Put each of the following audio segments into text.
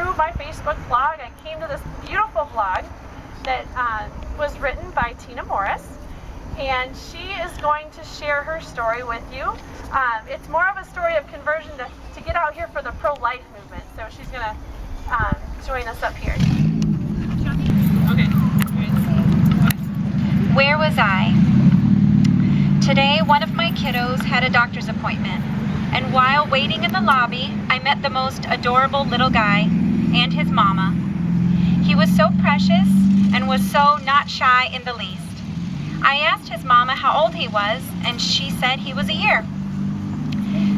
through my Facebook blog, I came to this beautiful blog that was written by Tina Morris, and she is going to share her story with you. It's more of a story of conversion to get out here for the pro-life movement, so she's going to join us up here. Okay. Where was I? Today, one of my kiddos had a doctor's appointment, and while waiting in the lobby, I met the most adorable little guy and his mama. He was so precious and was so not shy in the least. I asked his mama how old he was, and she said he was a year.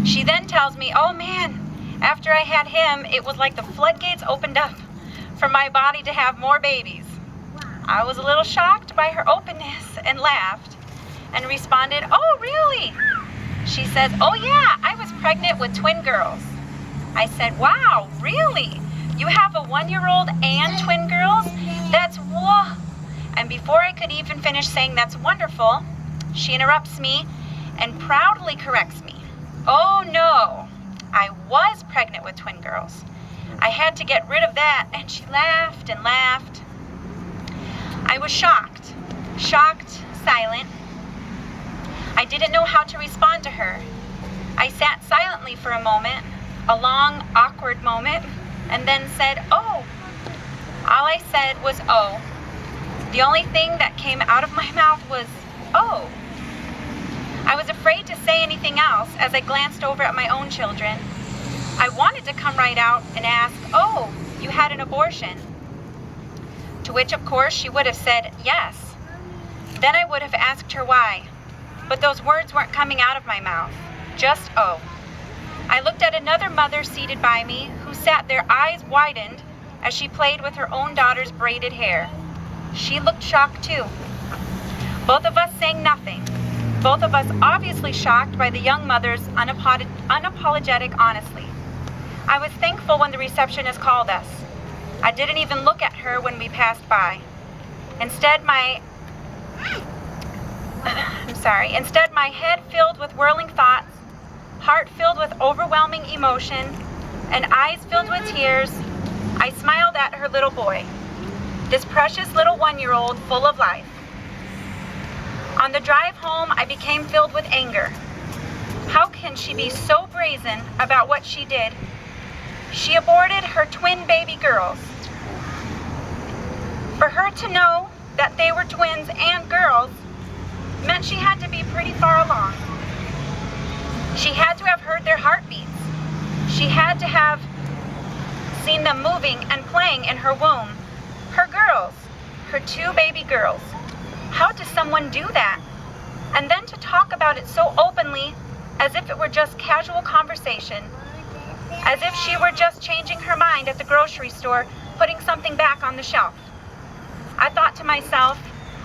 She then tells me, oh man, after I had him, it was like the floodgates opened up for my body to have more babies. I was a little shocked by her openness and laughed and responded, oh really? She says, oh yeah, I was pregnant with twin girls. I said, wow, really? You have a 1-year-old and twin girls? That's whoa. And before I could even finish saying that's wonderful, she interrupts me and proudly corrects me. Oh no, I was pregnant with twin girls. I had to get rid of that, and she laughed and laughed. I was shocked, silent. I didn't know how to respond to her. I sat silently for a moment, a long, awkward moment, and then said, oh. All I said was, oh. The only thing that came out of my mouth was, oh. I was afraid to say anything else as I glanced over at my own children. I wanted to come right out and ask, oh, you had an abortion? To which, of course, she would have said yes. Then I would have asked her why. But those words weren't coming out of my mouth, just oh. I looked at another mother seated by me who sat there, eyes widened, as she played with her own daughter's braided hair. She looked shocked too. Both of us saying nothing. Both of us obviously shocked by the young mother's unapologetic honesty. I was thankful when the receptionist called us. I didn't even look at her when we passed by. Instead, my head filled with whirling thoughts, heart filled with overwhelming emotion, and eyes filled with tears, I smiled at her little boy, this precious little 1-year-old full of life. On the drive home, I became filled with anger. How can she be so brazen about what she did? She aborted her twin baby girls. For her to know that they were twins and girls meant she had to be pretty far along. She had to have heard their heartbeats. She had to have seen them moving and playing in her womb. Her girls, her 2 baby girls. How does someone do that? And then to talk about it so openly, as if it were just casual conversation, as if she were just changing her mind at the grocery store, putting something back on the shelf. I thought to myself,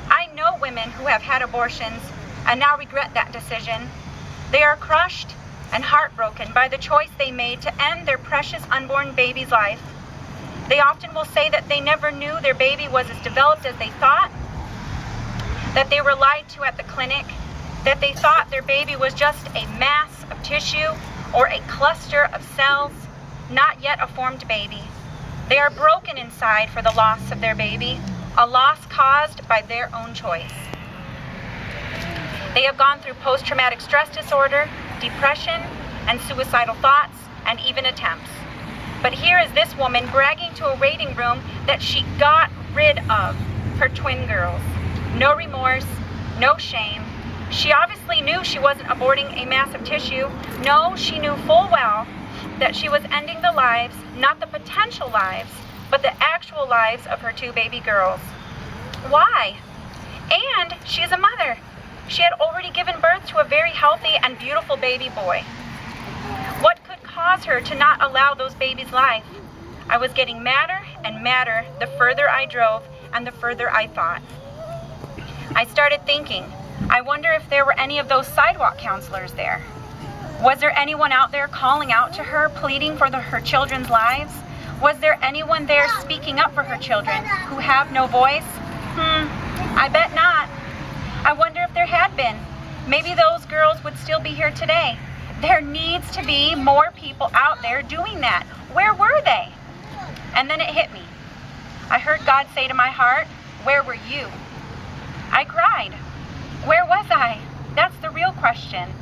I know women who have had abortions and now regret that decision. They are crushed and heartbroken by the choice they made to end their precious unborn baby's life. They often will say that they never knew their baby was as developed as they thought, that they were lied to at the clinic, that they thought their baby was just a mass of tissue or a cluster of cells, not yet a formed baby. They are broken inside for the loss of their baby, a loss caused by their own choice. They have gone through post-traumatic stress disorder, depression, and suicidal thoughts, and even attempts. But here is this woman bragging to a waiting room that she got rid of her twin girls. No remorse, no shame. She obviously knew she wasn't aborting a mass of tissue. No, she knew full well that she was ending the lives, not the potential lives, but the actual lives of her 2 baby girls. Why? And she is a mother. She had already given birth to a very healthy and beautiful baby boy. What could cause her to not allow those babies life? I was getting madder and madder the further I drove and the further I thought. I started thinking, I wonder if there were any of those sidewalk counselors there. Was there anyone out there calling out to her, pleading for her children's lives? Was there anyone there speaking up for her children who have no voice? I bet not. I wonder if there had been. Maybe those girls would still be here today. There needs to be more people out there doing that. Where were they? And then it hit me. I heard God say to my heart, "Where were you?" I cried. Where was I? That's the real question.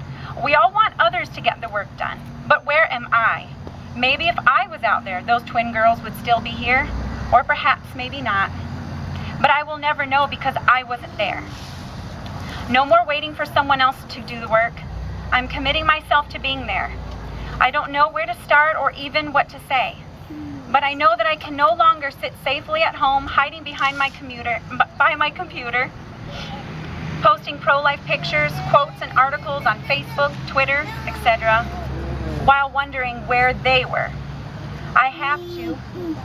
We all want others to get the work done, but where am I? Maybe if I was out there, those twin girls would still be here, or perhaps maybe not. But I will never know because I wasn't there. No more waiting for someone else to do the work. I'm committing myself to being there. I don't know where to start or even what to say, but I know that I can no longer sit safely at home hiding behind my computer, posting pro-life pictures, quotes, and articles on Facebook, Twitter, etc., while wondering where they were. I have to.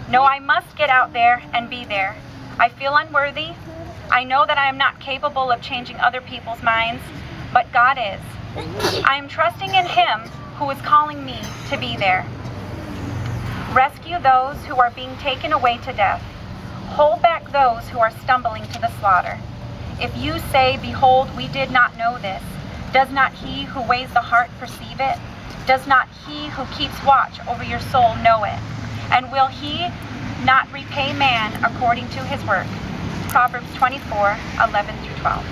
No, I must get out there and be there. I feel unworthy. I know that I am not capable of changing other people's minds, but God is. I am trusting in Him who is calling me to be there. Rescue those who are being taken away to death. Hold back those who are stumbling to the slaughter. If you say, "Behold, we did not know this," does not He who weighs the heart perceive it? Does not He who keeps watch over your soul know it? And will He not repay man according to his work? Proverbs 24:11-12.